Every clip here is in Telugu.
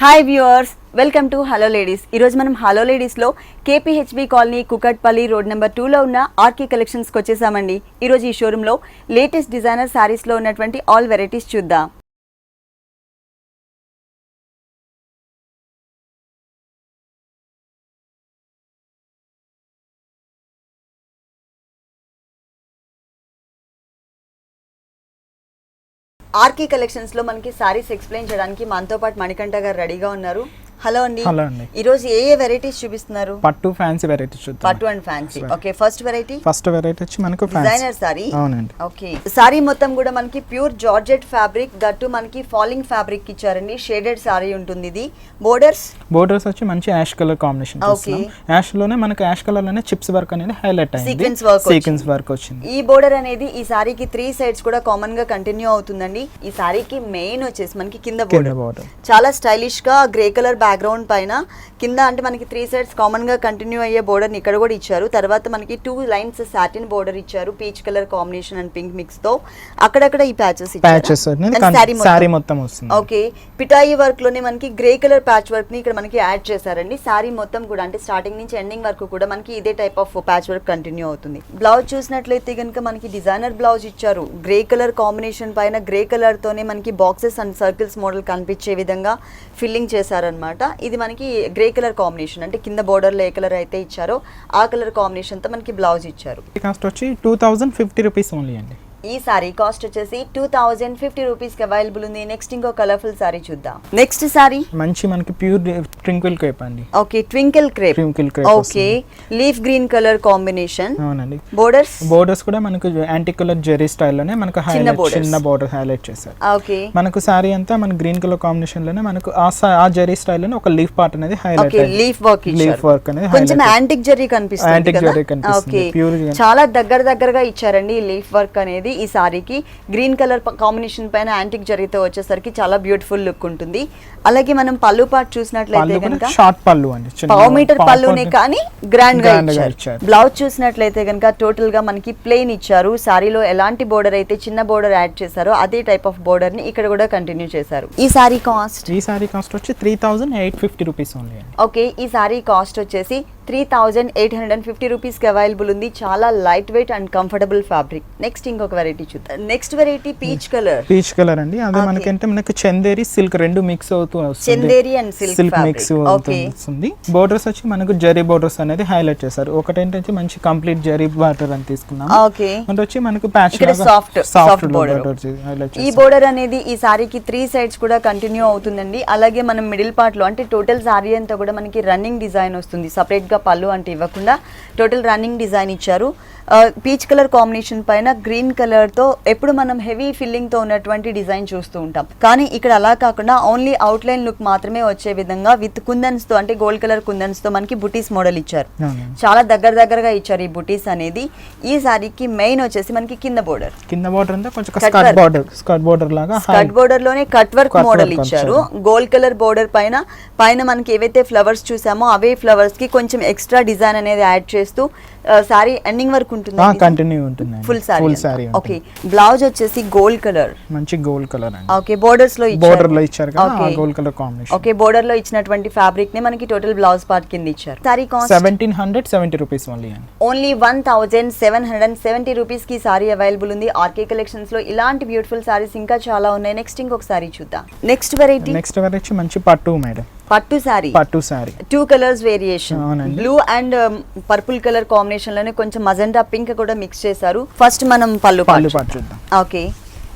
Hi viewers, welcome to hello ladies. ఈరోజు మనం హలో లేడీస్లో KPHB colony Kukatpally road number 2లో ఉన్న ఆర్కే కలెక్షన్స్కి వచ్చేసామండి. ఈరోజు ఈ షోరూంలో లేటెస్ట్ డిజైనర్ శారీస్లో ఉన్నటువంటి ఆల్ వెరైటీస్ చూద్దాం. ఆర్కే కలెక్షన్స్ లో మనకి సారీస్ ఎక్స్ప్లెయిన్ చేయడానికి మనతో పాటు మణికంఠ గారు రెడీగా ఉన్నారు. హలో అండి. హలో అండి. ఈ రోజు ఏ వెరైటీస్ చూపిస్తున్నారు? పట్టు ఫ్యాన్సీ వెరైటీస్ చూద్దాం. పట్టు and fancy. Okay, first variety వచ్చి మనకు డిజైనర్ సారీ. అవునండి. ఓకే, సారీ మొత్తం కూడా మనకి ప్యూర్ జార్జెట్ ఫ్యాబ్రిక్, దట్టు మనకి ఫాలింగ్ ఫ్యాబ్రిక్ ఇచ్చారండి. షేడెడ్ సారీ ఉంటుంది. ఇది బోర్డర్స్ వచ్చి మంచి ash colour combination. Okay, ash లోనే మనకి యాష్ కలర్ లోనే చిప్స్ వర్క్ అనేది హైలైట్ అయింది. సీక్వెన్స్ వర్క్ వచ్చింది. ఈ బోర్డర్ అనేది ఈ సారీకి 3 సైడ్స్ కూడా కామన్ గా కంటిన్యూ అవుతుందండి. ఈ సారీకి మెయిన్ వచ్చేసి మనకి కింద బోర్డర్ చాలా స్టైలిష్ గా గ్రే కలర్ బ్యాక్గ్రౌండ్ పైన కింద అంటే మనకి 3 సైడ్స్ కామన్ గా కంటిన్యూ అయ్యే బోర్డర్ ఇక్కడ కూడా ఇచ్చారు. తర్వాత మనకి 2 లైన్స్ సాటిన్ బోర్డర్ ఇచ్చారు, peach colour combination and pink mix తో. అక్కడక్కడ ఈ ప్యాచెస్ సారీ మొత్తం వస్తుంది. ఓకే, పిటాయి వర్క్ లోనే మనకి గ్రే కలర్ ప్యాచ్ వర్క్ ని ఇక్కడ మనకి యాడ్ చేశారండి. సారీ మొత్తం కూడా అంటే స్టార్టింగ్ నుంచి ఎండింగ్ వరకు కూడా మనకి ఇదే type of patch work continue అవుతుంది. బ్లౌజ్ చూసినట్లయితే కనుక మనకి డిజైనర్ బ్లౌజ్ ఇచ్చారు. గ్రే కలర్ కాంబినేషన్ పైన గ్రే కలర్ తోనే మనకి బాక్సెస్ అండ్ సర్కిల్స్ మోడల్ కనిపించే విధంగా ఫిల్లింగ్ చేశారనమాట. ఇది మనకి గ్రే కలర్ కాంబినేషన్ అంటే కింద బోర్డర్ లో ఏ కలర్ అయితే ఇచ్చారో ఆ కలర్ కాంబినేషన్ తో మనకి బ్లౌజ్ ఇచ్చారు. కాస్ట్ వచ్చి 2050 రూపీస్ ఓన్లీ అండి. ఈ సారీ కాస్ట్ వచ్చేసి 2050 రూపీస్ కి అవైలబుల్ ఉంది. నెక్స్ట్ ఇంకో కలర్ఫుల్ సారీ చూద్దాం. నెక్స్ట్ సారీ మంచి మనకి ప్యూర్ ట్వింకిల్ క్రేప్ అండి. Okay, twinkle crepe. Okay, leaf green colour combination. అవునండి. బోర్డర్స్ కూడా మనకు యాంటిక్ కలర్ జెరీ స్టైల్ లోనే మనకు చిన్న బోర్డర్ హైలైట్ చేశారు. ఓకే, మనకు సారీ అంతా మన గ్రీన్ కలర్ కాంబినేషన్ లోనే మనకు ఆ జెరీ స్టైల్ లోనే ఒక లీఫ్ పార్ట్ అనేది హైలైట్ అయ్యింది. లీఫ్ వర్క్ అనేది కొంచెం యాంటిక్ జెరీ కనిపిస్తుంది కదా. ఓకే, చాలా దగ్గరగా ఇచ్చారండి ఈ లీఫ్ వర్క్ అనేది. ఈ సారీకి గ్రీన్ కలర్ కాంబినేషన్ పైన యాంటిక్ జరీతో వచ్చేసరికి చాలా బ్యూటిఫుల్ లుక్ ఉంటుంది. అలాగే మనం పళ్ళు పార్ట్ చూసినట్లయితే కనుక షార్ట్ పళ్ళు అండి, పావు మీటర్ పళ్ళునే కానీ గ్రాండ్ గా ఇచ్చారు. బ్లౌజ్ చూసినట్లయితే కనుక టోటల్ గా మనకి ప్లెయిన్ ఇచ్చారు. సారీలో ఎలాంటి బోర్డర్ అయితే చిన్న బోర్డర్ యాడ్ చేశారో అదే టైప్ ఆఫ్ బోర్డర్ ని ఇక్కడ కూడా కంటిన్యూ చేశారు. ఈ సారీ కాస్ట్ వచ్చి 3850 రూపీస్ ఓన్లీ. ఓకే, ఈ సారీ కాస్ట్ వచ్చేసి 3850 రూపీస్ కి అవైలబుల్ ఉంది. చాలా light weight and comfortable fabric. Next ఇంకొక వెరైటీ చూద్దాం. నెక్స్ట్ వెరైటీ పీచ్ కలర్ అండి. అదే మనకంటే మనకి చందేరి సిల్క్ రెండు మిక్స్ అవుతూ వస్తుంది. చందేరి అండ్ సిల్క్ మిక్స్ అవుతుంది. బోర్డర్స్ వచ్చి మనకు జరీ బోర్డర్స్ అనేది హైలైట్ చేశారు. ఒకటేంటంటే మంచి కంప్లీట్ జరీ బార్డర్ అని తీసుకున్నాం. ఓకే, అంటే వచ్చి మనకు ప్యాచ్ సాఫ్ట్ బోర్డర్. ఈ బోర్డర్ అనేది ఈ సారీకి 3 సైడ్స్ కూడా కంటిన్యూ అవుతుందండి. అలాగే మనం మిడిల్ పార్ట్ లో అంటే టోటల్ సారీ అంతా కూడా మనకి రన్నింగ్ డిజైన్ వస్తుంది. సపరేట్ గా పళ్ళు అంటే ఇవ్వకుండా టోటల్ రన్నింగ్ డిజైన్ ఇచ్చారు. పీచ్ కలర్ కాంబినేషన్ పైన గ్రీన్ కలర్ తో ఎప్పుడు మనం హెవీ ఫిల్లింగ్ తో ఉన్నటువంటి డిజైన్ చూస్తూ ఉంటాం. కానీ ఇక్కడ అలా కాకుండా ఓన్లీ అవుట్ లైన్ లుక్ మాత్రమే వచ్చే విధంగా విత్ కుందన్స్ తో అంటే గోల్డ్ కలర్ కుందన్స్ తో మనకి బుటీస్ మోడల్ ఇచ్చారు. చాలా దగ్గరగా ఇచ్చారు ఈ బుటీస్ అనేది. ఈ సారీకి మెయిన్ వచ్చేసి మనకి కింద బోర్డర్ అంతా కొంచెం స్కర్ట్ బోర్డర్ లోనే కట్ వర్క్ మోడల్ ఇచ్చారు. గోల్డ్ కలర్ బోర్డర్ పైన మనకి ఏవైతే ఫ్లవర్స్ చూసామో అవే ఫ్లవర్స్ కి కొంచెం ఎక్స్ట్రా డిజైన్ అనేది యాడ్ చేస్తూ సారీ ఎండింగ్ వరకు ఫుల్ సారీ. ఓకే, బ్లౌజ్ వచ్చేసి గోల్డ్ కలర్, మంచి గోల్డ్ కలర్ అండి. ఓకే, బోర్డర్స్ లో ఇచ్చారు కదా gold colour combination. Okay, border లో ఇచ్చినటువంటి ఫ్యాబ్రిక్ ని మనకి టోటల్ బ్లౌజ్ పార్ట్ కింద ఇచ్చారు. Sorry cost 1770 rupees only. 1770 rupees కి సారీ అవైలబుల్ ఉంది. ఆర్కే కలెక్షన్స్ లో ఇలాంటి బ్యూటిఫుల్ సారీస్ ఇంకా చాలా ఉన్నాయి. నెక్స్ట్ ఇంకొక సారీ చూద్దాం. నెక్స్ట్ వెరైటీ మంచి పట్టు మేడం. పట్టు sorry 2 colours variation, blue and purple colour combination లోనే కొంచెం మజెండా పింక్ కూడా మిక్స్ చేశారు. ఫస్ట్ మనం పళ్ళు పార్ట్ చూద్దాం. ఓకే,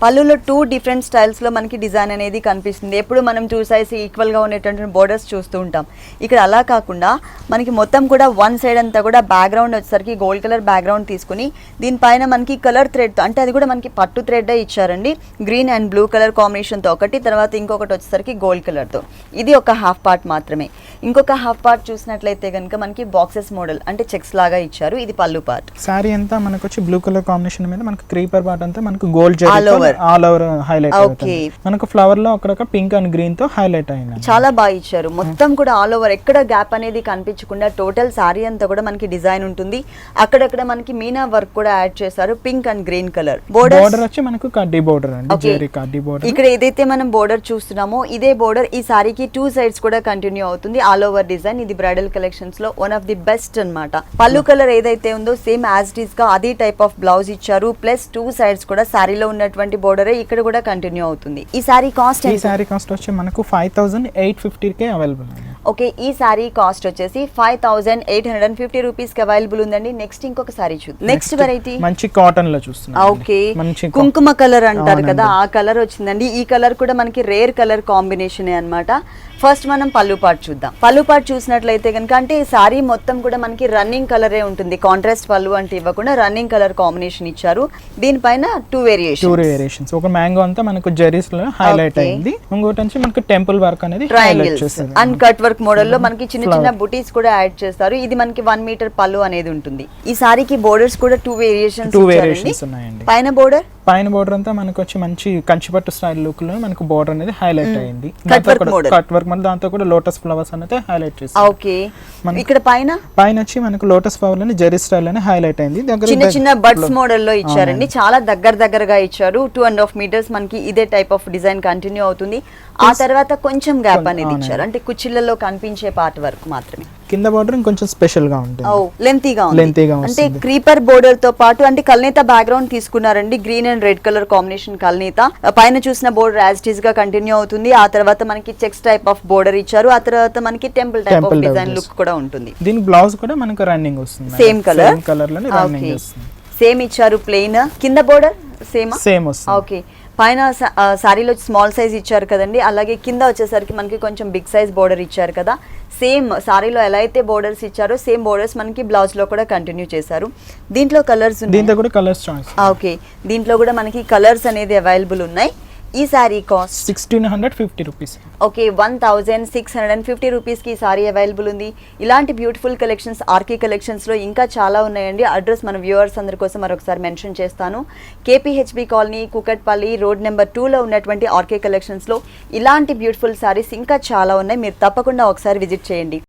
పళ్ళులో 2 డిఫరెంట్ స్టైల్స్ లో మనకి డిజైన్ అనేది కనిపిస్తుంది. ఎప్పుడు మనం 2 సైడ్స్ ఈక్వల్ గా ఉన్నటువంటి బోర్డర్స్ చూస్తూ ఉంటాం. ఇక్కడ అలా కాకుండా మనకి మొత్తం కూడా 1 సైడ్ అంతా కూడా బ్యాక్గ్రౌండ్ వచ్చేసరికి గోల్డ్ కలర్ బ్యాక్గ్రౌండ్ తీసుకుని దీనిపైన మనకి కలర్ థ్రెడ్ తో అంటే అది కూడా మనకి పట్టు థ్రెడ్ ఇచ్చారండి. Green and blue colour combination తో ఒకటి, తర్వాత ఇంకొకటి వచ్చేసరికి గోల్డ్ కలర్ తో. ఇది ఒక హాఫ్ పార్ట్ మాత్రమే. ఇంకొక హాఫ్ పార్ట్ చూసినట్లయితే కనుక మనకి బాక్సెస్ మోడల్ అంటే చెక్స్ లాగా ఇచ్చారు. ఇది పళ్ళు పార్ట్. సారీ అంతా మనకు వచ్చి బ్లూ కలర్ కాంబినేషన్ మీద మనకి క్రీపర్ పార్ట్ అంతా మనకు గోల్డ్ జరీ ఓవర్ హైలైట్ అవుతుంది. మనకు ఫ్లవర్ లో అక్కడ పింక్ అండ్ గ్రీన్ తో హైలైట్ అయింది. చాలా బాగా ఇచ్చారు. మొత్తం కూడా ఆల్ ఓవర్ ఎక్కడ గ్యాప్ అనేది కనిపించకుండా టోటల్ సారీ అంతా కూడా మనకి డిజైన్ ఉంటుంది. అక్కడక్కడ మనకి మీనా వర్క్ కూడా యాడ్ చేశారు. Pink and green colour border వచ్చి మనకు కడ్డీ బోర్డర్ అండి, జెరీ కడ్డీ బోర్డర్. ఇక్కడ ఏదైతే మనం బోర్డర్ చూస్తున్నామో ఇదే బోర్డర్ ఈ సారీకి 2 సైడ్స్ కూడా కంటిన్యూ అవుతుంది. ఆల్ ఓవర్ డిజైన్ ఇది బ్రైడల్ కలెక్షన్స్ లో వన్ ఆఫ్ ది బెస్ట్ అన్నమాట. పళ్ళు కలర్ ఏదైతే ఉందో సేమ్ యాజ్ ఇట్ ఈస్ గా అదే టైప్ ఆఫ్ బ్లౌజ్ ఇచ్చారు. ప్లస్ 2 సైడ్స్ కూడా సారీలో ఉన్నటువంటి బోర్డర్ ఇక్కడ కూడా కంటిన్యూ అవుతుంది. ఈ సారీ కాస్ట్ వచ్చి మనకు 5850 కే అవైలబుల్ ఉంది. ఓకే, ఈ సారీ కాస్ట్ వచ్చేసి 5850 రూపీస్ కి అవైలబుల్ ఉందండి. నెక్స్ట్ ఇంకొక సారీ చూద్దాం. నెక్స్ట్ వెరైటీ మంచి కాటన్ లో చూస్తున్నాం. ఓకే, కుంకుమ కలర్ అంటారు కదా ఆ కలర్ వచ్చిందండి. ఈ కలర్ కూడా మనకి రేర్ కలర్ కాంబినేషన్ అన్నమాట. ఫస్ట్ మనం పళ్ళు పార్ట్ చూద్దాం. పళ్ళు పార్ట్ చూసినట్లయితే కనుక అంటే ఈ సారీ మొత్తం కూడా మనకి రన్నింగ్ కలరే ఉంటుంది. కాంట్రాస్ట్ పళ్ళు అంటే ఇవ్వకుండా రన్నింగ్ కలర్ కాంబినేషన్ ఇచ్చారు. దీనిపైన 2 వేరియేషన్స్. ఒక మ్యాంగో అంతా మనకు జెరీస్ లో హైలైట్ అయింది. ఇంకోటి నుంచి మనకు టెంపుల్ వర్క్ అనేది హైలైట్ చేస్తారు. అండ్ కట్ వర్క్ మోడల్ లో మనకి చిన్న చిన్న బుటీస్ కూడా యాడ్ చేస్తారు. ఇది మనకి 1 మీటర్ పళ్ళు అనేది ఉంటుంది. ఈ సారీకి బోర్డర్స్ కూడా 2 వేరియేషన్స్ ఉన్నాయండి. పైన బోర్డర్ అంతా మనకు వచ్చి మంచి కంచిపట్టు స్టైల్ లుక్ లో మనకు బోర్డర్ అనేది హైలైట్ అయింది. కట్ వర్క్ మళ్ళీ దాంతో కూడా లోటస్ ఫ్లవర్స్ అనేది హైలైట్ చేస్తారు. ఓకే, ఇక్కడ పైన వచ్చి మనకు లోటస్ ఫ్లవర్ లోని జెరీ స్టైల్ అని హైలైట్ అయింది. చిన్న చిన్న బడ్స్ మోడల్ లో ఇచ్చారండి. చాలా దగ్గరగా ఇచ్చారు. 2.5 మీటర్స్ మనకి ఇదే టైప్ ఆఫ్ డిజైన్ కంటిన్యూ అవుతుంది. ఆ తర్వాత కొంచెం గ్యాప్ అనేది ఇచ్చారు. అంటే కుచ్చిళ్ళలో కనిపించే పార్ట్ వరకు మాత్రమే. కింద బోర్డర్ కొంచెం స్పెషల్ గా ఉంటుంది. లెంతీగా అంటే క్రీపర్ బోర్డర్ తో పాటు అంటే కల్నేత బ్యాక్గ్రౌండ్ తీసుకున్నారండి. Green and red colour combination కల్నేత. పైన చూసిన బోర్డర్ యాజ్ ఇట్ ఈస్ గా కంటిన్యూ అవుతుంది. ఆ తర్వాత మనకి చెక్స్ టైప్ ఆఫ్ బోర్డర్ ఇచ్చారు. ఆ తర్వాత మనకి temple type of design look కూడా ఉంటుంది. దీని బ్లౌజ్ కూడా మనకు రన్నింగ్ వస్తుంది. సేమ్ కలర్ లోనే రన్నింగ్ వస్తుంది. సేమ్ ఇచ్చారు ప్లెయిన్. కింద బోర్డర్ సేమ్ వస్తుంది. ఓకే, పైన సారీలో స్మాల్ సైజ్ ఇచ్చారు కదండి. అలాగే కింద వచ్చేసరికి మనకి కొంచెం బిగ్ సైజ్ బోర్డర్ ఇచ్చారు కదా. సేమ్ సారీలో ఎలా అయితే బోర్డర్స్ ఇచ్చారో సేమ్ బోర్డర్స్ మనకి బ్లౌజ్ లో కూడా కంటిన్యూ చేశారు. దీంట్లో కలర్స్ ఓకే, దీంట్లో కూడా మనకి కలర్స్ అనేది అవైలబుల్ ఉన్నాయి. ఈ sorry cost 1650 rupees. Okay, 1650 rupees కి ఈ సారీ అవైలబుల్ ఉంది. ఇలాంటి బ్యూటిఫుల్ కలెక్షన్స్ ఆర్కే కలెక్షన్స్ లో ఇంకా చాలా ఉన్నాయండి. అడ్రస్ మన వ్యూవర్స్ అందరి కోసం మరొకసారి మెన్షన్ చేస్తాను. KPHB colony, Kukatpally, road number 2 లో ఉన్నటువంటి ఆర్కే కలెక్షన్స్ లో ఇలాంటి బ్యూటిఫుల్ సారీస్ ఇంకా చాలా ఉన్నాయి. మీరు తప్పకుండా ఒకసారి విజిట్ చేయండి.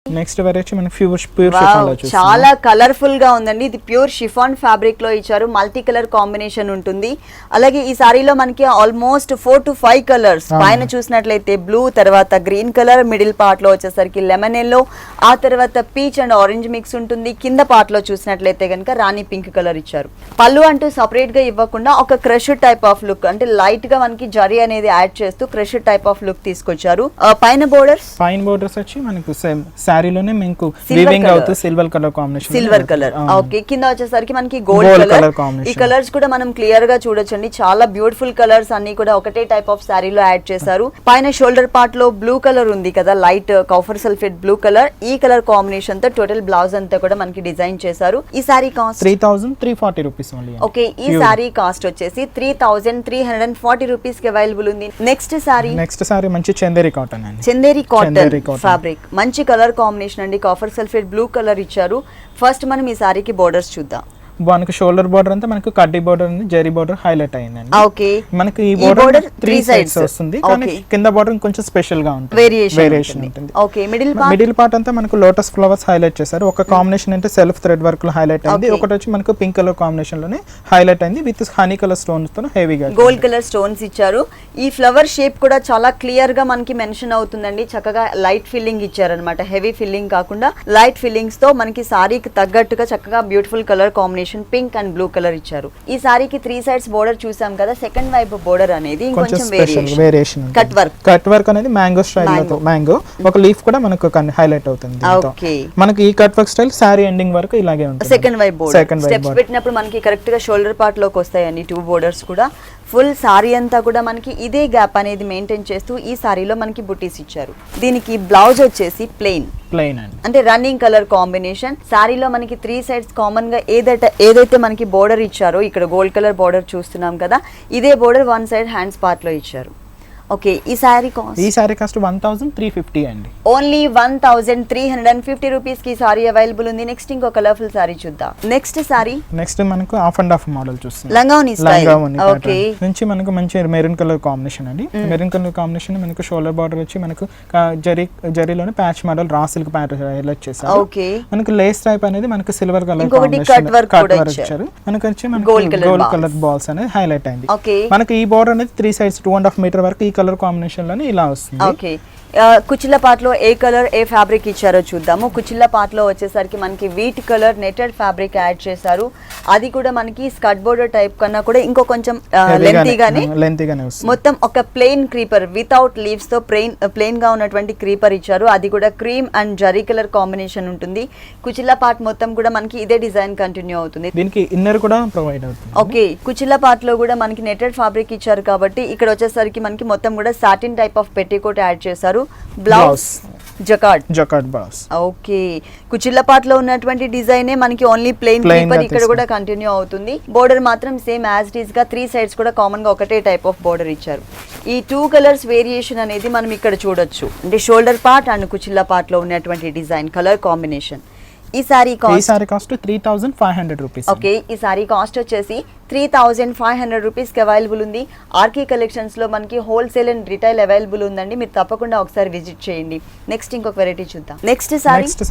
నెక్స్ట్ వెరైటీ మనకి ప్యూర్ షిఫాన్ లో చూస్తున్నాం. చాలా కలర్ఫుల్ గా ఉందండి. ఇది ప్యూర్ షిఫాన్ ఫ్యాబ్రిక్ లో ఇచ్చారు. మల్టీ కలర్ కాంబినేషన్ ఉంటుంది. అలాగే ఈ సారీలో మనకి ఆల్మోస్ట్ 4 to 5 కలర్స్. పైన చూసినట్లయితే బ్లూ, తర్వాత గ్రీన్ కలర్, మిడిల్ పార్ట్ లో వచ్చేసరికి లెమన్ ఎల్లో, ఆ తర్వాత పీచ్ అండ్ ఆరెంజ్ మిక్స్ ఉంటుంది. కింద పార్ట్ లో చూసినట్లయితే కనుక రాణి పింక్ కలర్ ఇచ్చారు. పళ్ళు అంటూ సపరేట్ గా ఇవ్వకుండా ఒక క్రష్ టైప్ ఆఫ్ లుక్, అంటే లైట్ గా మనకి జరీ అనేది యాడ్ చేస్తూ క్రష్ టైప్ ఆఫ్ లుక్ తీసుకొచ్చారు. పైన బోర్డర్స్ వచ్చి మనకు సేమ్ సారీలోనే మీకు వీవింగ్ అవుతూ silver colour combination. Silver colour okay, కింద వచ్చేసరికి మనకి గోల్డ్ కలర్. ఈ కలర్స్ కూడా మనం క్లియర్ గా చూడొచ్చండి. చాలా బ్యూటిఫుల్ కలర్స్ అన్ని కూడా ఒకటే టైప్ ఆఫ్ సారీలో యాడ్ చేశారు. పైన షోల్డర్ పార్ట్ లో బ్లూ కలర్ ఉంది కదా, light copper sulphate blue colour. ఈ కలర్ కాంబినేషన్ తో టోటల్ బ్లౌజ్ అంతా కూడా మనకి డిజైన్ చేశారు. ఈ sorry cost 3340 rupees only. Okay, ఈ సారీ కాస్ట్ వచ్చేసి 3340 రూపీస్ కి అవైలబుల్ ఉంది. నెక్స్ట్ సారీ మంచి చందేరి కాటన్ అండి. చందేరి కాటన్ ఫ్యాబ్రిక్, మంచి కలర్ కాంబినేషన్ అండి. కాఫర్ సల్ఫేట్ బ్లూ కలర్ ఇచ్చారు. ఫస్ట్ మనం ఈ సారీకి బోర్డర్స్ చూద్దాం. మనకు షోల్డర్ బోర్డర్ అంతా మనకు కడ్డీ బోర్డర్ ఉంది, జరీ బోర్డర్ హైలైట్ అయిందండి. ఓకే, మనకి ఈ బోర్డర్ 3 సైడ్స్ వస్తుంది. కానీ కింద బోర్డర్ కొంచెం స్పెషల్ గా ఉంటుంది, వేరియేషన్ ఉంటుంది. ఓకే, మిడిల్ పార్ట్ అంతా మనకు లోటస్ ఫ్లవర్స్ హైలైట్ చేశారు. ఒక కాంబినేషన్ అంటే సెల్ఫ్ థ్రెడ్ వర్క్ లో హైలైట్ అయింది. ఒకటి వచ్చి మనకు పింక్ కలర్ కాంబినేషన్ లోనే హైలైట్ అయింది విత్ హనీ కలర్ స్టోన్స్ తో హెవీగా గోల్డ్ కలర్ స్టోన్స్ ఇచ్చారు. ఈ ఫ్లవర్ షేప్ కూడా చాలా క్లియర్ గా మనకి మెన్షన్ అవుతుందండి. చక్కగా లైట్ ఫిల్లింగ్ ఇచ్చారనమాట. హెవీ ఫిల్లింగ్ కాకుండా లైట్ ఫిల్లింగ్స్ తో మనకి సారీకి తగ్గట్టుగా చక్కగా beautiful colour combination combination pink and blue colour ఇచ్చారు. ఈ సారీకి 3 సైడ్స్ బోర్డర్ చూసాం కదా, సెకండ్ వైపు బోర్డర్ అనేది ఇంకొంచెం వేరియేషన్ కట్ వర్క్ అనేది మ్యాంగో స్టైల్ లో మ్యాంగో ఒక లీఫ్ కూడా మనకు హైలైట్ అవుతుంది. ఓకే, మనకి ఈ cut work style sorry ending వరకు ఇలాగే ఉంటుంది. సెకండ్ వైపు బోర్డర్ స్టెప్స్ పెట్టినప్పుడు మనకి కరెక్ట్ గా షోల్డర్ పార్ట్ లోకి వస్తాయండి 2 బోర్డర్స్ కూడా. ఫుల్ సారీ అంతా కూడా మనకి ఇదే గ్యాప్ అనేది మెయింటైన్ చేస్తూ ఈ సారీలో మనకి బుటీస్ ఇచ్చారు. దీనికి బ్లౌజ్ వచ్చేసి ప్లెయిన్ అండి, అంటే రన్నింగ్ కలర్ కాంబినేషన్. సారీలో మనకి 3 సైడ్స్ కామన్ గా ఏదైతే మనకి బోర్డర్ ఇచ్చారో, ఇక్కడ గోల్డ్ కలర్ బోర్డర్ చూస్తున్నాం కదా, ఇదే బోర్డర్ 1 సైడ్ హ్యాండ్స్ పార్ట్ లో ఇచ్చారు. ఓకే, ఈ సారీ కాస్ట్ 1350 అండి. ఓన్లీ 1350 రూపీస్ కి సారీ అవైలబుల్ ఉంది. నెక్స్ట్ ఇంకో కలర్ఫుల్ సారీ చూద్దాం. నెక్స్ట్ మనకు హాఫ్ అండ్ హాఫ్ మోడల్ చూస్తున్నాం, లంగావోని స్టైల్. ఓకే, నుంచి మనకు మంచి మెరూన్ కలర్ కాంబినేషన్ అండి. మెరూన్ కలర్ కాంబినేషన్ మనకు షోల్డర్ బార్డర్ వచ్చి మనకు జరీలోనే patch model raw silk pattern highlight చేశారు. ఓకే, మనకు లేస్ టైప్ అనేది మనకు సిల్వర్ కలర్ కట్ వర్క్ ఇచ్చారు. మనకు వచ్చి గోల్డ్ కలర్ బాల్స్ అనేది హైలైట్ అయింది. మనకి ఈ బార్డర్ అనేది 3 సైడ్స్ 2.5 మీటర్ వరకు ఈ కలర్ కాంబినేషన్ లోనే ఇలా వస్తుంది. ఓకే, కుచిల్ల పార్ట్ లో ఏ కలర్ ఏ ఫ్యాబ్రిక్ ఇచ్చారో చూద్దాము. కుచిల్ల పార్ట్ లో వచ్చేసరికి మనకి wheat colour netted fabric add చేశారు. అది కూడా మనకి స్కర్ట్ బోర్డర్ టైప్ కన్నా కూడా ఇంకో కొంచెం లెంతీగానే మొత్తం ఒక ప్లెయిన్ క్రీపర్ వితౌట్ లీవ్స్ తో ప్లెయిన్ గా ఉన్నటువంటి క్రీపర్ ఇచ్చారు. అది కూడా cream and zari colour combination ఉంటుంది. కుచిల్ల పార్ట్ మొత్తం కూడా మనకి ఇదే డిజైన్ కంటిన్యూ అవుతుంది. దీనికి ఇన్నర్ కూడా ప్రొవైడ్ అవుతుంది. ఓకే, కుచిల్ల పార్ట్ లో కూడా మనకి నెటెడ్ ఫ్యాబ్రిక్ ఇచ్చారు కాబట్టి ఇక్కడ వచ్చేసరికి మనకి మొత్తం కూడా satin type of petticoat add చేశారు. Blouse jacquard blouse. ఓకే, కుచిల్ల పార్ట్ లో ఉన్నటువంటి డిజైనే మనకి ఓన్లీ ప్లెయిన్ క్రీపర్ ఇక్కడ కూడా కంటిన్యూ అవుతుంది. బోర్డర్ మాత్రం సేమ్ యాజ్ ఇట్ ఈస్ గా 3 సైడ్స్ కూడా కామన్ గా ఒకటే టైప్ ఆఫ్ బోర్డర్ ఇచ్చారు. ఈ 2 కలర్స్ వేరియేషన్ అనేది మనం ఇక్కడ చూడొచ్చు, అంటే షోల్డర్ పార్ట్ అండ్ కుచిల్ల పార్ట్ లో ఉన్నటువంటి డిజైన్ కలర్ కాంబినేషన్. ఈ సారీ కాస్ట్ 3500 రూపీస్. ఓకే, ఈ సారీ కాస్ట్ వచ్చేసి 3500 రూపీస్ కి అవైలబుల్ ఉంది. ఆర్కే కలెక్షన్స్ లో మనకి హోల్సేల్ అండ్ రిటైల్ అవైలబుల్ ఉందండి, మీరు తప్పకుండా ఒకసారి విజిట్ చేయండి. నెక్స్ట్ ఇంకొక వెరైటీ చూద్దాం. నెక్స్ట్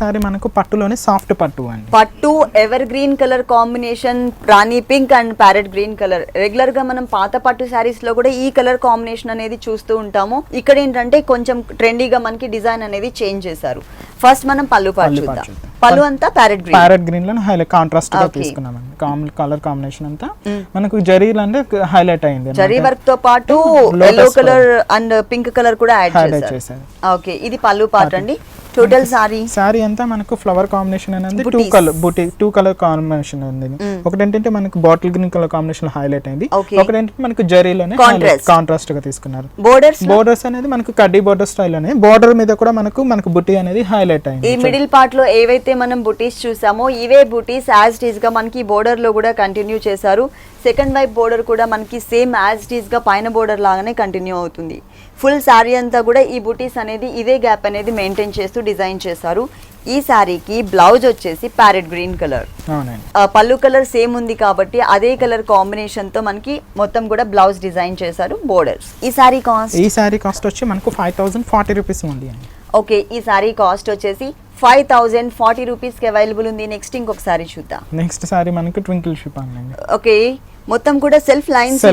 సారీ మనకు పట్టులోనే సాఫ్ట్ పట్టు అండి. పట్టు ever green colour combination, Rani pink and parrot green colour. Regular గా మనం పాత పట్టు సారీస్ లో కూడా ఈ కలర్ కాంబినేషన్ అనేది చూస్తూ ఉంటాము. ఇక్కడ ఏంటంటే కొంచెం ట్రెండీగా మనకి డిజైన్ అనేది చేంజ్ చేశారు. ఫస్ట్ మనం పళ్ళు పార్ట్ చూద్దాం. పళ్ళు అంతా ప్యారెట్ గ్రీన్ లో హైలైట్ కాంట్రాస్ట్ గా తీసుకున్నామండి. కలర్ కాంబినేషన్ అంతా మనకు జరీలో అంటే హైలైట్ అయింది. జరీ వర్క్ తో పాటు yellow colour and pink colour కూడా యాడ్ చేశారు. ఓకే, ఇది పళ్ళు పార్ట్ అండి. టోటల్ సారీ అంతా మనకు ఫ్లవర్ కాంబినేషన్ అనేది 2 కలర్ కాంబినేషన్ ఉంది. ఒకటి ఏంటంటే మనకు bottle green colour combination highlight అయింది. ఒకటి ఏంటంటే మనకు జరీలోనే కాంట్రాస్ట్ గా తీసుకున్నారు. బోర్డర్స్ అనేది మనకు కడ్డీ బోర్డర్ స్టైల్ అనేది బోర్డర్ మీద కూడా మనకు బుటీ అనేది హైలైట్ అయింది. ఈ మిడిల్ పార్ట్ లో ఏవైతే మనం బుటీస్ చూసామో ఇవే బుటీస్ యాజ్ ఇట్ ఈస్ గా మనకి బోర్డర్ లో కూడా కంటిన్యూ చేశారు. సెకండ్ వైపు బోర్డర్ కూడా మనకి సేమ్ యాజ్ ఇట్ ఈస్ గా పైన బోర్డర్ లాగానే కంటిన్యూ అవుతుంది. ఫుల్ సారీ అంతా కూడా ఈ బుటీస్ అనేది ఇదే గ్యాప్ అనేది మెయింటైన్ చేస్తూ డిజైన్ చేశారు. ఈ సారీకి బ్లౌజ్ వచ్చేసి ప్యారెట్ గ్రీన్ కలర్, పళ్ళు కలర్ సేమ్ ఉంది కాబట్టి అదే కలర్ కాంబినేషన్ తో మనకి మొత్తం కూడా బ్లౌజ్ డిజైన్ చేశారు. బోర్డర్స్. ఈ సారీ కాస్ట్ వచ్చి మనకు 5040 రూపీస్ ఉంది. ఓకే, ఈ సారీ కాస్ట్ వచ్చేసి 5040 రూపీస్ కి అవైలబుల్ ఉంది. నెక్స్ట్ ఇంకొక సారీ చూద్దాం. నెక్స్ట్ సారీ మనకు ట్వింకిల్ షిఫాన్ అండి. ఓకే, మొత్తం కూడా సెల్ఫ్ లైన్స్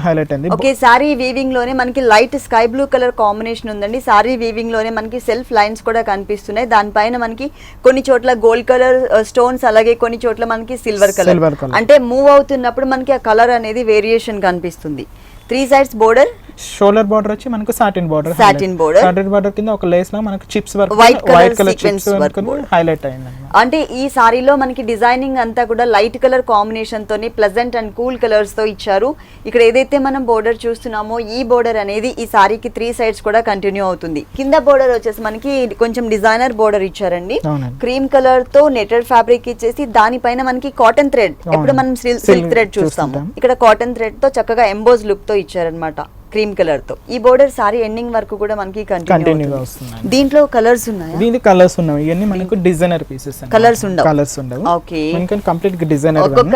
హైలైట్ అయింది. ఓకే, సారీ వీవింగ్ లోనే మనకి light sky blue colour combination ఉందండి. సారీ వీవింగ్ లోనే మనకి సెల్ఫ్ లైన్స్ కూడా కనిపిస్తున్నాయి. దానిపైన మనకి కొన్ని చోట్ల గోల్డ్ కలర్ స్టోన్స్, అలాగే కొన్ని చోట్ల మనకి సిల్వర్ కలర్, అంటే మూవ్ అవుతున్నప్పుడు మనకి ఆ కలర్ అనేది వేరియేషన్ కనిపిస్తుంది. 3 సైడ్స్ బోర్డర్, షోల్డర్ బోర్డర్ వచ్చి మనకు సాటిన్ బోర్డర్ కింద ఒక లేస్ లో మనకు chips work white colour sequence work highlight అయింది. అంటే ఈ సారీలో మనకి డిజైనింగ్ అంతా కూడా లైట్ కలర్ కాంబినేషన్ తోని ప్లెజెంట్ అండ్ కూల్ కలర్స్ తో ఇచ్చారు. ఇక్కడ ఏదైతే మనం బోర్డర్ చూస్తున్నామో ఈ బోర్డర్ అనేది ఈ సారీకి 3 సైడ్స్ కూడా కంటిన్యూ అవుతుంది. కింద బోర్డర్ వచ్చేసి మనకి కొంచెం డిజైనర్ బోర్డర్ ఇచ్చారండి. క్రీమ్ కలర్ తో నెటెడ్ ఫ్యాబ్రిక్ ఇచ్చేసి దానిపైన మనకి కాటన్ థ్రెడ్, ఎప్పుడు మనం సిల్క్ థ్రెడ్ చూస్తాము, ఇక్కడ కాటన్ థ్రెడ్ తో చక్కగా ఎంబోజ్ లుక్ తో ఇచ్చారనమాట క్రీమ్ కలర్ తో. ఈ బోర్డర్ సారీ ఎండింగ్ వరకు కూడా మనకి కంటిన్యూ వస్తుంది. దీంట్లో కలర్స్ ఉన్నాయి. దీనికి కలర్స్ ఉన్నాయి. ఇవన్నీ మనకు డిజైనర్ పీసెస్, కలర్స్ ఉండవు. ఓకే, మనకి కంప్లీట్ గా డిజైనర్ ఒక్కొక్క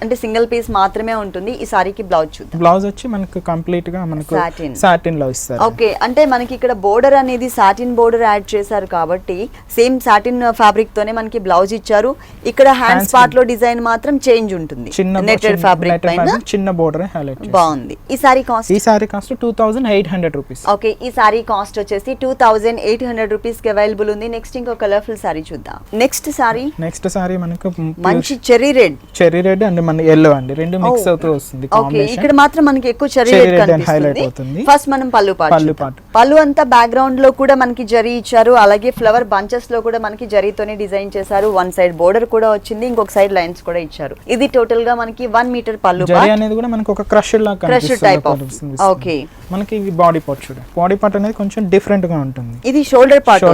అంటే సింగిల్ పీస్ మాత్రమే ఉంటుంది. ఈ సారీకి బ్లౌజ్ చూద్దాం. బ్లౌజ్ వచ్చి మనకు కంప్లీట్ గా మనకు సాటిన్ లో ఇస్తారు. ఓకే, అంటే మనకి ఇక్కడ బోర్డర్ అనేది సాటిన్ బోర్డర్ యాడ్ చేశారు కాబట్టి సేమ్ సాటిన్ ఫ్యాబ్రిక్ తోనే మనకి బ్లౌజ్ ఇచ్చారు. ఇక్కడ హ్యాండ్స్ పార్ట్ లో డిజైన్ మాత్రం చేంజ్ ఉంటుంది. నెటెడ్ ఫ్యాబ్రిక్ పైన చిన్న బోర్డర్ హైలైట్ బాగుంది. ఈ sorry sorry cost 2800 rupees. Okay, ఈ సారీ కాస్ట్ వచ్చేసి 2800 రూపీస్ కి అవైలబుల్ ఉంది. నెక్స్ట్ ఇంకో కలర్ఫుల్ సారీ చూద్దాం. నెక్స్ట్ సారీ మనకు మంచి చెర్రీ రెడ్ అండ్ మన yellow అండి, రెండు మిక్స్ అవుతూ వస్తుంది. ఓకే, ఇక్కడ మాత్రం మనకి ఎక్కువ చెర్రీ రెడ్ కనిపిస్తుంది. ఫస్ట్ మనం పళ్ళు పార్ట్. పళ్ళు అంతా బ్యాక్గ్రౌండ్ లో కూడా మనకి జరీ ఇచ్చారు, అలాగే ఫ్లవర్ బంచెస్ లో కూడా మనకి జరీతోనే డిజైన్ చేశారు. వన్ సైడ్ బోర్డర్ కూడా వచ్చింది, ఇంకొక సైడ్ లైన్స్ కూడా ఇచ్చారు. ఇది టోటల్ గా మనకి 1 మీటర్ పళ్ళు జరీ అనేది కూడా మనకి ఒక క్రషర్ లాగా కనిపిస్తుంది. Type of. ఓకే, మనకి ఇది బాడీ పార్ట్ చూడండి, బాడీ పార్ట్ అనేది కొంచెం డిఫరెంట్ గా ఉంటుంది. ఇది షోల్డర్ పార్ట్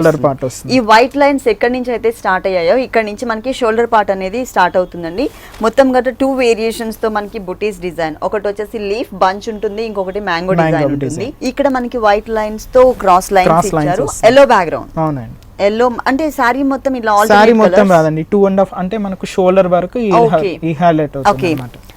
వస్తుంది. ఈ వైట్ లైన్స్ ఎక్కడి నుంచి అయితే స్టార్ట్ అయ్యాయో ఇక్కడ నుంచి మనకి షోల్డర్ పార్ట్ అనేది స్టార్ట్ అవుతుందండి. మొత్తం గట్ట 2 వేరియేషన్స్ తో మనకి బుటీస్ డిజైన్, ఒకటి వచ్చేసి లీఫ్ బంచ్ ఉంటుంది, ఇంకొకటి మ్యాంగో డిజైన్ ఉంటుంది. ఇక్కడ మనకి వైట్ లైన్స్ తో క్రాస్ లైన్స్ ఇచ్చారు, ఎల్లో బ్యాక్గ్రౌండ్. అవునండి, ఎల్లో అంటే సారీ మొత్తం ఇలా సారీ మొత్తం రాదండి, 2.5 అంటే మనకు షోల్డర్ వరకు ఈ హైలైట్ అవుతుంది అన్నమాట.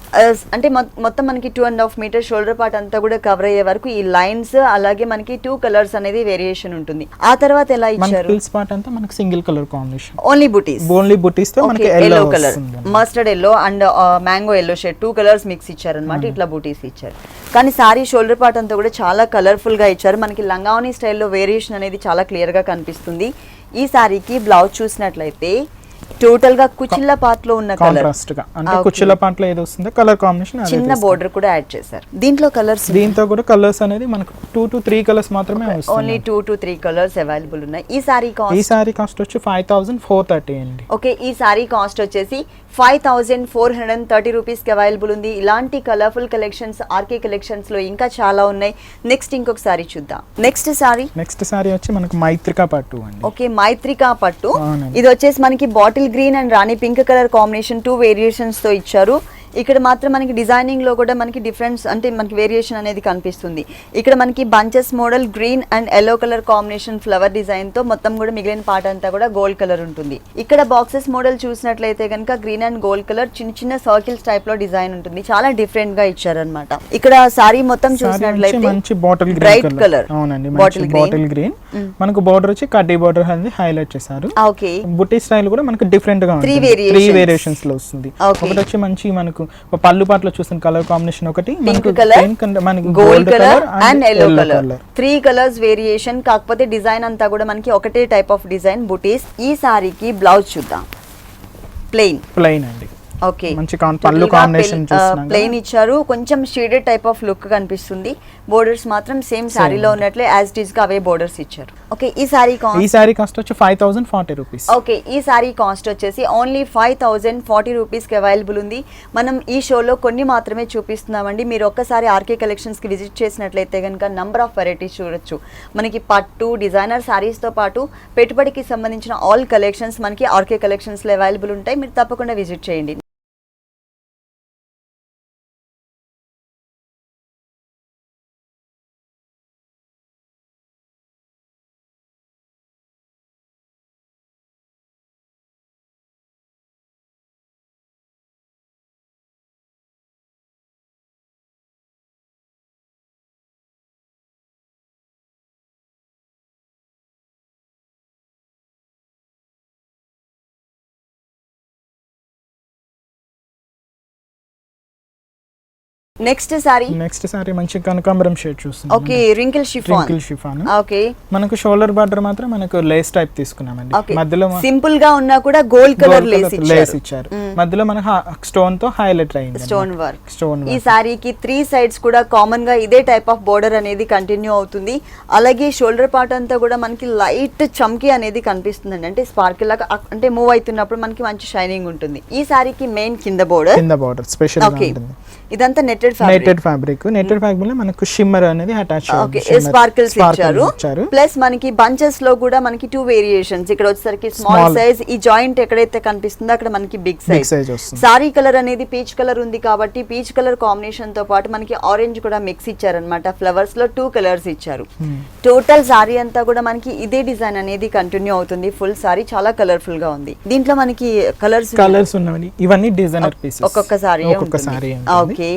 అంటే మొత్తం మనకి 2.5 మీటర్ షోల్డర్ పార్ట్ అంతా కూడా కవర్ అయ్యే వరకు ఈ లైన్స్, అలాగే మనకి 2 కలర్స్ అనేది వేరియేషన్ ఉంటుంది. ఆ తర్వాత ఎలా ఇచ్చారు, ఫిల్స్ పార్ట్ అంతా మనకి సింగిల్ కలర్ కాంబినేషన్, ఓన్లీ బుటీస్ తో మనకి yellow colour, mustard yellow and mango yellow shade 2 colours mix ఇచ్చారు అన్నమాట. ఇట్లా బుటీస్ ఇచ్చారు. కానీ సారీ షోల్డర్ పార్ట్ అంతా కూడా చాలా కలర్ఫుల్ గా ఇచ్చారు. మనకి లంగావని స్టైల్లో వేరియేషన్ అనేది చాలా క్లియర్ గా కనిపిస్తుంది. ఈ సారీకి బ్లౌజ్ చూసినట్లయితే టోటల్ గా కుచిల్ల పార్ట్ లో ఉన్న కలర్ కాంట్రాస్ట్ గా, అంటే కుచిల్ల పార్ట్ లో ఏది వస్తుందో కలర్ కాంబినేషన్ చిన్న బోర్డర్ కూడా యాడ్ చేశారు. దీంట్లో కలర్స్, దీంతో కూడా కలర్స్ అనేది మనకు 2 to 3 కలర్స్ మాత్రమే వస్తాయి. ఓన్లీ 2 to 3 కలర్స్ అవైలబుల్ ఉన్నాయి. ఈ సారీ కాస్ట్ వచ్చి 5430 అండి. ఓకే, ఈ సారీ కాస్ట్ వచ్చేసి 5430 రూపీస్ కి అవైలబుల్ ఉంది. ఇలాంటి కలర్ఫుల్ కలెక్షన్స్ ఆర్కే కలెక్షన్స్ లో ఇంకా చాలా ఉన్నాయి. నెక్స్ట్ ఇంకొక సారీ చూద్దాం. నెక్స్ట్ సారీ వచ్చి మనకు మైత్రికా పట్టు అండి. ఓకే, మైత్రికా పట్టు. ఇది వచ్చేసి మనకి bottle green and Rani pink colour combination 2 variations తో ఇచ్చారు. ఇక్కడ మాత్రం మనకి డిజైనింగ్ లో కూడా మనకి డిఫరెన్స్ అంటే మనకి వేరియేషన్ అనేది కనిపిస్తుంది. ఇక్కడ మనకి bunches model green and yellow colour combination flower design తో మొత్తం కూడా మిగిలిన పార్ట్ అంతా కూడా గోల్డ్ కలర్ ఉంటుంది. ఇక్కడ బాక్సెస్ మోడల్ చూసినట్లయితే కనుక గ్రీన్ అండ్ గోల్డ్ కలర్ చిన్న చిన్న సర్కిల్స్ టైప్ లో డిజైన్ ఉంటుంది. చాలా డిఫరెంట్ గా ఇచ్చారన్నమాట. ఇక్కడ సారీ మొత్తం చూసినట్లయితే మంచి బాటిల్ బ్రైట్ కలర్, అవునండి, బాటిల్ గ్రీన్. మనకు బోర్డర్ వచ్చి కడ్డీ బోర్డర్ అనేది హైలైట్ చేశారు. ఓకే, బుటీ స్టైల్ కూడా మనకు డిఫరెంట్ గా ఉంటుంది. 3 వేరియేషన్స్ లో వస్తుంది. ఒకటి వచ్చి మంచి మనకు పళ్ళు పాటలో చూసిన కలర్ కాంబినేషన్, ఒకటి పింక్ కలర్, మనకి gold colour and yellow colour, 3 colours variation. కాకపోతే డిజైన్ అంతా కూడా మనకి ఒకటే టైప్ ఆఫ్ డిజైన్ బుటీస్. ఈ సారీకి బ్లౌజ్ చూద్దాం. ప్లెయిన్ అండి. ఓకే, మంచి పళ్ళు కాంబినేషన్ ప్లెయిన్ ఇచ్చారు. కొంచెం షేడెడ్ టైప్ ఆఫ్ లుక్ కనిపిస్తుంది. బోర్డర్స్ మాత్రం సేమ్ సారీలో ఉన్నట్లే యాజ్ ఇట్ ఈస్ గా అవే బోర్డర్స్ ఇచ్చారు. ఓకే, ఈ సారీ కాస్ట్ వచ్చి 5040 రూపీస్. ఓకే, ఈ సారీ కాస్ట్ వచ్చేసి ఓన్లీ 5040 రూపీస్ కి అవైలబుల్ ఉంది. మనం ఈ షోలో కొన్ని మాత్రమే చూపిస్తున్నామండి. మీరు ఒక్కసారి ఆర్కే కలెక్షన్స్ కి విజిట్ చేసినట్లయితే కనుక నంబర్ ఆఫ్ వెరైటీస్ చూడొచ్చు. మనకి పట్టు డిజైనర్ సారీస్ తో పాటు పెట్టుబడికి సంబంధించిన ఆల్ కలెక్షన్స్ మనకి ఆర్కే కలెక్షన్స్ లో అవైలబుల్ ఉంటాయి. మీరు తప్పకుండా విజిట్ చేయండి. నెక్స్ట్ సారీ మంచి కనకాంబరం షేడ్ చూస్తున్నాం. Okay, wrinkle chiffon. ఓకే, మనకు షోల్డర్ బార్డర్ మాత్రం మనకు లేస్ టైప్ తీసుకున్నామండి. మధ్యలో సింపుల్ గా ఉన్నా కూడా గోల్డ్ కలర్ లేస్ ఇచ్చారు. మధ్యలో మన స్టోన్ తో హైలైట్ అయింది, స్టోన్ వర్క్. ఈ సారీకి 3 సైడ్స్ కూడా కామన్ గా ఇదే టైప్ ఆఫ్ బోర్డర్ అనేది కంటిన్యూ అవుతుంది. అలాగే షోల్డర్ పార్ట్ అంతా కూడా మనకి లైట్ చమ్కీ అనేది కనిపిస్తుందండి. అంటే స్పార్కిల్ లాగా, అంటే మూవ్ అవుతున్నప్పుడు మనకి మంచి షైనింగ్ ఉంటుంది. ఈ సారీకి మెయిన్ కింద బోర్డర్ స్పెషల్ గా ఉంటుంది. ఇదంతా నెట్టెడ్ ఫ్యాబ్రిక్ లో మనకు షిమ్మర్ అనేది అటాచ్ స్పార్కిల్స్ ఇచ్చారు. ప్లస్ మనకి బంచెస్ లో కూడా మనకి 2 వేరియేషన్స్. ఇక్కడ వచ్చేసరికి స్మాల్ సైజ్, ఈ జాయింట్ ఎక్కడైతే కనిపిస్తుందో అక్కడ మనకి బిగ్ సైజ్. సారీ కలర్ అనేది పీచ్ కలర్ ఉంది కాబట్టి పీచ్ కలర్ కాంబినేషన్ తో పాటు మనకి ఆరెంజ్ కూడా మిక్స్ ఇచ్చారనమాట. ఫ్లవర్స్ లో 2 కలర్స్ ఇచ్చారు. టోటల్ సారీ అంతా కూడా మనకి ఇదే డిజైన్ అనేది కంటిన్యూ అవుతుంది. ఫుల్ సారీ చాలా కలర్ఫుల్ గా ఉంది. దీంట్లో మనకి కలర్స్ ఉన్నాయి. ఇవన్నీ డిజైనర్ పీసెస్, ఒక్కొక్క సారీ. ఓకే,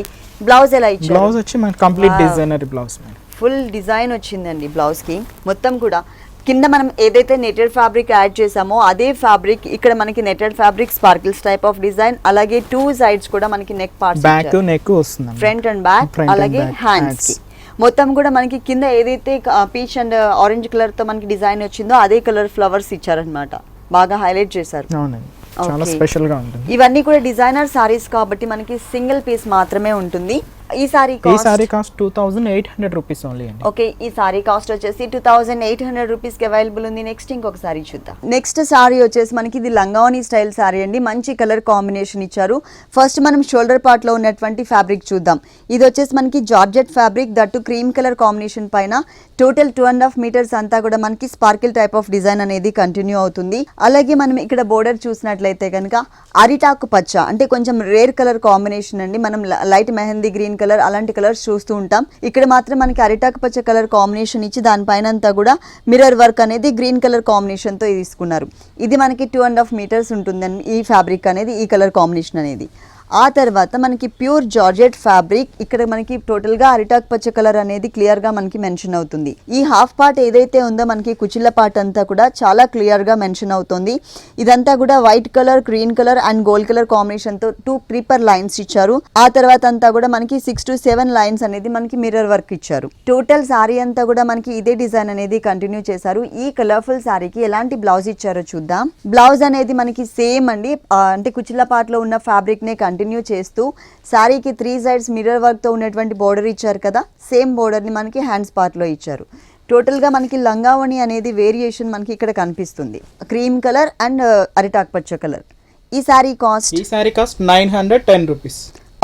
బ్లౌజ్ ఎలా ఇచ్చారు? బ్లౌజ్ వచ్చి మన complete designer blouse, full design వచ్చిందండి బ్లౌజ్ కి. మొత్తం కూడా కింద మనం ఏదైతే నెటెడ్ ఫ్యాబ్రిక్ యాడ్ చేసామో అదే ఫ్యాబ్రిక్ ఇక్కడ మనకి netted fabric sparkles type of design. అలాగే 2 సైడ్స్ కూడా మనకి నెక్ పార్ట్స్, బ్యాక్ నెక్ వస్తుంది, ఫ్రంట్ అండ్ బ్యాక్, అలాగే హ్యాండ్స్ కి మొత్తం కూడా మనకి కింద ఏదైతే పీచ్ అండ్ ఆరెంజ్ కలర్ తో మనకి డిజైన్ వచ్చిందో అదే కలర్ ఫ్లవర్స్ ఇచ్చారనమాట, బాగా హైలైట్ చేశారు. అవునండి, చాలా స్పెషల్ గా ఉంటుంది. ఇవన్నీ కూడా డిజైనర్ సారీస్ కాబట్టి మనకి సింగిల్ పీస్ మాత్రమే ఉంటుంది. ఈ సారీ కాస్ట్ 2800 రూపీస్ ఓన్లీ అండి. ఓకే, ఈ సారీ కాస్ట్ వచ్చేసి 2800 రూపీస్ కి అవైలబుల్ ఉంది. నెక్స్ట్ ఇంకొక సారీ చూద్దాం. నెక్స్ట్ సారీ వచ్చేసి మనకి ఇది లంగావని స్టైల్ సారీ అండి, మంచి కలర్ కాంబినేషన్ ఇచ్చారు. ఫస్ట్ మనం షోల్డర్ పార్ట్ లో ఉన్నటువంటి ఫ్యాబ్రిక్ చూద్దాం. ఇది వచ్చేసి మనకి georgette fabric, that cream colour combination పైన టోటల్ 2.5 మీటర్స్ అంతా కూడా మనకి స్పార్కిల్ టైప్ ఆఫ్ డిజైన్ అనేది కంటిన్యూ అవుతుంది. అలాగే మనం ఇక్కడ బోర్డర్ చూసినట్లయితే కనుక అరిటాకు పచ్చ అంటే కొంచెం రేర్ కలర్ కాంబినేషన్ అండి. మనం లైట్ మెహందీ గ్రీన్ కలర్ అలాంటి కలర్స్ చూస్తూ ఉంటాం. ఇక్కడ మాత్రం మనకి అరిటాకు పచ్చ కలర్ కాంబినేషన్ ఇచ్చి దానిపైన అంతా కూడా మిర్రర్ వర్క్ అనేది గ్రీన్ కలర్ కాంబినేషన్ తో తీసుకున్నారు. ఇది మనకి 2.5 మీటర్స్ ఉంటుందండి ఈ ఫ్యాబ్రిక్ అనేది, ఈ కలర్ కాంబినేషన్ అనేది. ఆ తర్వాత మనకి ప్యూర్ జార్జెట్ ఫ్యాబ్రిక్, ఇక్కడ మనకి టోటల్ గా అరిటాక్ పచ్చ కలర్ అనేది క్లియర్ గా మనకి మెన్షన్ అవుతుంది. ఈ హాఫ్ పార్ట్ ఏదైతే ఉందో మనకి కుచిళ్ళ పార్ట్ అంతా కూడా చాలా క్లియర్ గా మెన్షన్ అవుతుంది. ఇదంతా కూడా white colour, green colour and gold colour combination తో 2 క్రీపర్ లైన్స్ ఇచ్చారు. ఆ తర్వాత అంతా కూడా మనకి 6 to 7 లైన్స్ అనేది మనకి మిర్రర్ వర్క్ ఇచ్చారు. టోటల్ సారీ అంతా కూడా మనకి ఇదే డిజైన్ అనేది కంటిన్యూ చేశారు. ఈ కలర్ఫుల్ సారీకి ఎలాంటి బ్లౌజ్ ఇచ్చారో చూద్దాం. బ్లౌజ్ అనేది మనకి సేమ్ అండి, అంటే కుచిళ్ళ పార్ట్ లో ఉన్న ఫ్యాబ్రిక్ నే కంటిన్యూ చేస్తూ సారీకి 3 సైడ్స్ మిర్రర్ వర్క్ తో ఉన్నటువంటి బోర్డర్ ఇచ్చారు కదా, సేమ్ బోర్డర్ ని మనకి హ్యాండ్స్ పార్ట్ లో ఇచ్చారు. టోటల్ గా మనకి లంగావణి అనేది వేరియేషన్ మనకి ఇక్కడ కనిపిస్తుంది, క్రీమ్ కలర్ అండ్ అరిటాక్ పచ్చ కలర్. ఈ సారీ కాస్ట్ 910 రూపీస్.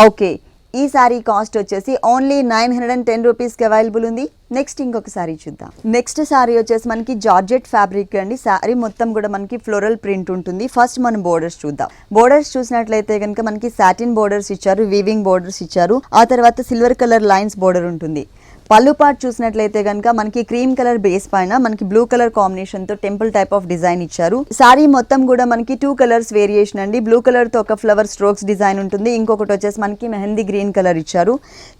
ఓకే, ఈ సారీ కాస్ట్ వచ్చేసి ఓన్లీ 910 రూపీస్ కి అవైలబుల్ ఉంది. నెక్స్ట్ ఇంకొక సారీ చూద్దాం. నెక్స్ట్ సారీ వచ్చేసి మనకి జార్జెట్ ఫ్యాబ్రిక్ అండి. సారీ మొత్తం కూడా మనకి ఫ్లోరల్ ప్రింట్ ఉంటుంది. ఫస్ట్ మనం బోర్డర్స్ చూద్దాం. బోర్డర్స్ చూసినట్లయితే కనుక మనకి సాటిన్ బోర్డర్స్ ఇచ్చారు, వీవింగ్ బోర్డర్స్ ఇచ్చారు. ఆ తర్వాత సిల్వర్ కలర్ లైన్స్ బోర్డర్ ఉంటుంది. పళ్ళు పార్ట్ చూసినట్లయితే కనుక మనకి క్రీమ్ కలర్ బేస్ పైన మనకి బ్లూ కలర్ కాంబినేషన్ తో టెంపుల్ టైప్ ఆఫ్ డిజైన్ ఇచ్చారు. సారీ మొత్తం కూడా మనకి 2 కలర్స్ వేరియేషన్ అండి. బ్లూ కలర్ తో ఒక ఫ్లవర్ స్ట్రోక్స్ డిజైన్ ఉంటుంది, ఇంకొకటి వచ్చేసి మనకి మెహందీ గ్రీన్ కలర్ ఇచ్చారు.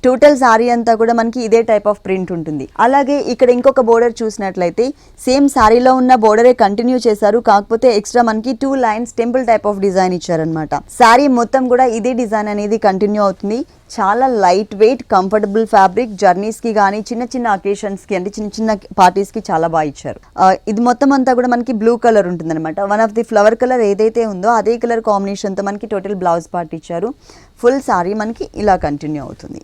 టోటల్ సారీ అంతా కూడా మనకి ఇదే టైప్ ఆఫ్ ప్రింట్ ఉంటుంది. అలాగే ఇక్కడ ఇంకొక బోర్డర్ చూసినట్లయితే సేమ్ సారీలో ఉన్న బోర్డరే కంటిన్యూ చేశారు, కాకపోతే ఎక్స్ట్రా మనకి 2 lines temple type of design ఇచ్చారనమాట. సారీ మొత్తం కూడా ఇదే డిజైన్ అనేది కంటిన్యూ అవుతుంది. చాలా light weight comfortable fabric, journeys కి కానీ చిన్న చిన్న అకేషన్స్ కి అంటే చిన్న చిన్న పార్టీస్ కి చాలా బాగా ఇచ్చారు. ఇది మొత్తం అంతా కూడా మనకి బ్లూ కలర్ ఉంటుంది అనమాట. One of the flower colour ఏదైతే ఉందో అదే కలర్ కాంబినేషన్ తో మనకి టోటల్ బ్లౌజ్ పార్ట్ ఇచ్చారు. ఫుల్ సారీ మనకి ఇలా కంటిన్యూ అవుతుంది.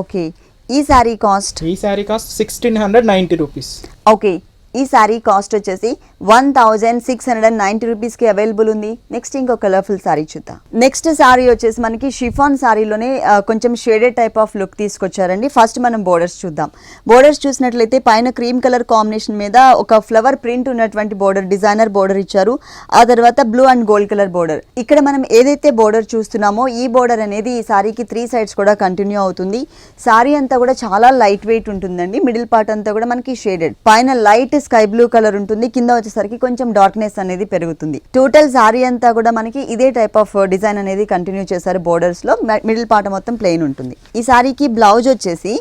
ఓకే, ఈ సారీ కాస్ట్ 1690 రూపీస్. ఓకే, ఈ సారీ కాస్ట్ వచ్చేసి 1690 రూపీస్ కి అవైలబుల్ ఉంది. నెక్స్ట్ ఇంకో కలర్ఫుల్ సారీ చూద్దాం. నెక్స్ట్ సారీ వచ్చేసి మనకి షిఫాన్ సారీలోనే కొంచెం షేడెడ్ టైప్ ఆఫ్ లుక్ తీసుకొచ్చారండి. ఫస్ట్ మనం బోర్డర్స్ చూద్దాం. బోర్డర్స్ చూసినట్లయితే పైన క్రీమ్ కలర్ కాంబినేషన్ మీద ఒక ఫ్లవర్ ప్రింట్ ఉన్నటువంటి బోర్డర్, డిజైనర్ బోర్డర్ ఇచ్చారు. ఆ తర్వాత blue and gold colour border. ఇక్కడ మనం ఏదైతే బోర్డర్ చూస్తున్నామో ఈ బోర్డర్ అనేది ఈ సారీకి 3 సైడ్స్ కూడా కంటిన్యూ అవుతుంది. సారీ అంతా కూడా చాలా లైట్ వెయిట్ ఉంటుందండి. మిడిల్ పార్ట్ అంతా కూడా మనకి షేడెడ్, పైన లైట్ స్కై బ్లూ కలర్ ఉంటుంది, కింద వచ్చేసరికి కొంచెం డార్క్నెస్ అనేది పెరుగుతుంది. టోటల్ సారీ అంతా కూడా మనకి ఇదే టైప్ ఆఫ్ డిజైన్ అనేది కంటిన్యూ చేశారు. బోర్డర్స్ లో మిడిల్ పార్ట్ మొత్తం ప్లెయిన్ ఉంటుంది. ఈ సారీకి బ్లౌజ్ వచ్చేసి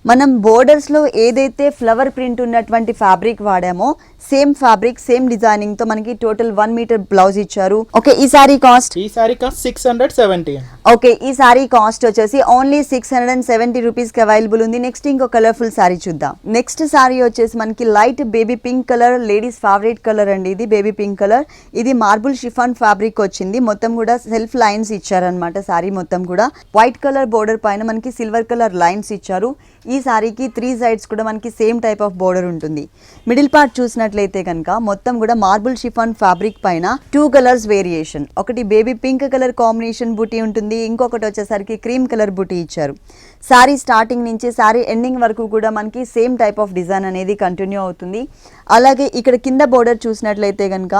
మనం బోర్డర్స్ లో ఏదైతే ఫ్లవర్ ప్రింట్ ఉన్నటువంటి ఫ్యాబ్రిక్ వాడామో సేమ్ ఫ్యాబ్రిక్ సేమ్ డిజైనింగ్ తో మనకి టోటల్ 1 మీటర్ బ్లౌజ్ ఇచ్చారు. ఓకే, ఈ సారీ కాస్ట్ 670. ఓకే, ఈ సారీ కాస్ట్ వచ్చేసి ఓన్లీ 670 రూపీస్ కి అవైలబుల్ ఉంది. నెక్స్ట్ ఇంకో కలర్ఫుల్ సారీ చూద్దాం. నెక్స్ట్ సారీ వచ్చేసి మనకి light baby pink colour, ladies favourite colour అండి. ఇది బేబీ పింక్ కలర్. ఇది మార్బుల్ షిఫాన్ ఫ్యాబ్రిక్ వచ్చింది. మొత్తం కూడా సెల్ఫ్ లైన్స్ ఇచ్చారనమాట. సారీ మొత్తం కూడా వైట్ కలర్ బోర్డర్ పైన మనకి సిల్వర్ కలర్ లైన్స్ ఇచ్చారు. ఈ సారీకి 3 సైడ్స్ కూడా మనకి సేమ్ టైప్ ఆఫ్ బోర్డర్ ఉంటుంది. మిడిల్ పార్ట్ చూసినట్లయితే కనుక మొత్తం కూడా మార్బుల్ షిఫాన్ ఫ్యాబ్రిక్ పైన 2 కలర్స్ వేరియేషన్, ఒకటి బేబీ పింక్ కలర్ కాంబినేషన్ బూటీ ఉంటుంది, ఇంకొకటి వచ్చేసరికి క్రీమ్ కలర్ బూటీ ఇచ్చారు. సారీ స్టార్టింగ్ నుంచి సారీ ఎండింగ్ వరకు కూడా మనకి సేమ్ టైప్ ఆఫ్ డిజైన్ అనేది కంటిన్యూ అవుతుంది. అలాగే ఇక్కడ కింద బోర్డర్ చూసినట్లయితే కనుక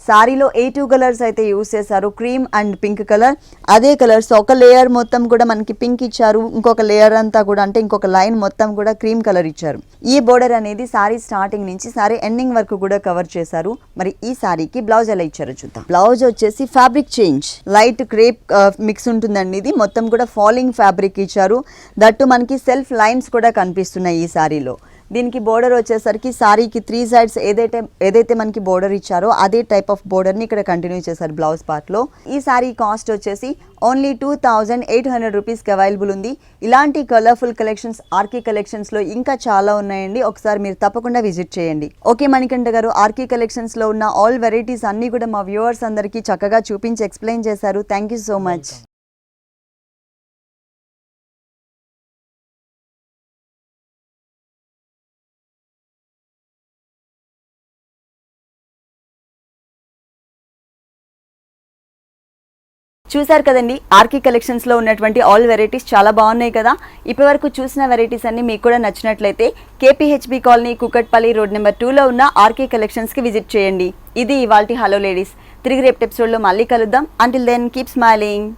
సారీలో 2 కలర్స్ అయితే యూస్ చేశారు, క్రీమ్ అండ్ పింక్ కలర్. అదే కలర్స్ ఒక లేయర్ మొత్తం కూడా మనకి పింక్ ఇచ్చారు, ఇంకొక లేయర్ అంతా కూడా అంటే ఇంకొక లైన్ మొత్తం కూడా క్రీమ్ కలర్ ఇచ్చారు. ఈ బోర్డర్ అనేది సారీ స్టార్టింగ్ నుంచి సారీ ఎండింగ్ వరకు కూడా కవర్ చేశారు. మరి ఈ సారీకి బ్లౌజ్ ఎలా ఇచ్చారో చూద్దాం. బ్లౌజ్ వచ్చేసి fabric change, light crepe mix ఉంటుందండి. ఇది మొత్తం కూడా ఫాలింగ్ ఫ్యాబ్రిక్ ఇచ్చారు. దట్టు మనకి సెల్ఫ్ లైన్స్ కూడా కనిపిస్తున్నాయి ఈ సారీలో. దీనికి బోర్డర్ వచ్చేసరికి సారీకి 3 సైడ్స్ ఏదైతే మనకి బోర్డర్ ఇచ్చారో అదే టైప్ ఆఫ్ బోర్డర్ని ఇక్కడ కంటిన్యూ చేశారు బ్లౌజ్ పార్ట్లో. ఈ సారీ కాస్ట్ వచ్చేసి ఓన్లీ 2800 రూపీస్కి అవైలబుల్ ఉంది. ఇలాంటి కలర్ఫుల్ కలెక్షన్స్ ఆర్కే కలెక్షన్స్లో ఇంకా చాలా ఉన్నాయండి. ఒకసారి మీరు తప్పకుండా విజిట్ చేయండి. ఓకే మణికంఠ గారు, ఆర్కే కలెక్షన్స్లో ఉన్న ఆల్ వెరైటీస్ అన్నీ కూడా మా వ్యూవర్స్ అందరికీ చక్కగా చూపించి ఎక్స్ప్లెయిన్ చేశారు. Thank you so much. చూసారు కదండి, ఆర్కే కలెక్షన్స్లో ఉన్నటువంటి ఆల్ వెరైటీస్ చాలా బాగున్నాయి కదా. ఇప్పటివరకు చూసిన వెరైటీస్ అన్ని మీకు కూడా నచ్చినట్లయితే KPHB colony Kukatpally road number 2లో ఉన్న ఆర్కే కలెక్షన్స్కి విజిట్ చేయండి. ఇది ఇవాల్టి హలో లేడీస్. తిరిగి రేపు ఎపిసోడ్లో మళ్ళీ కలుద్దాం. Until then keep smiling.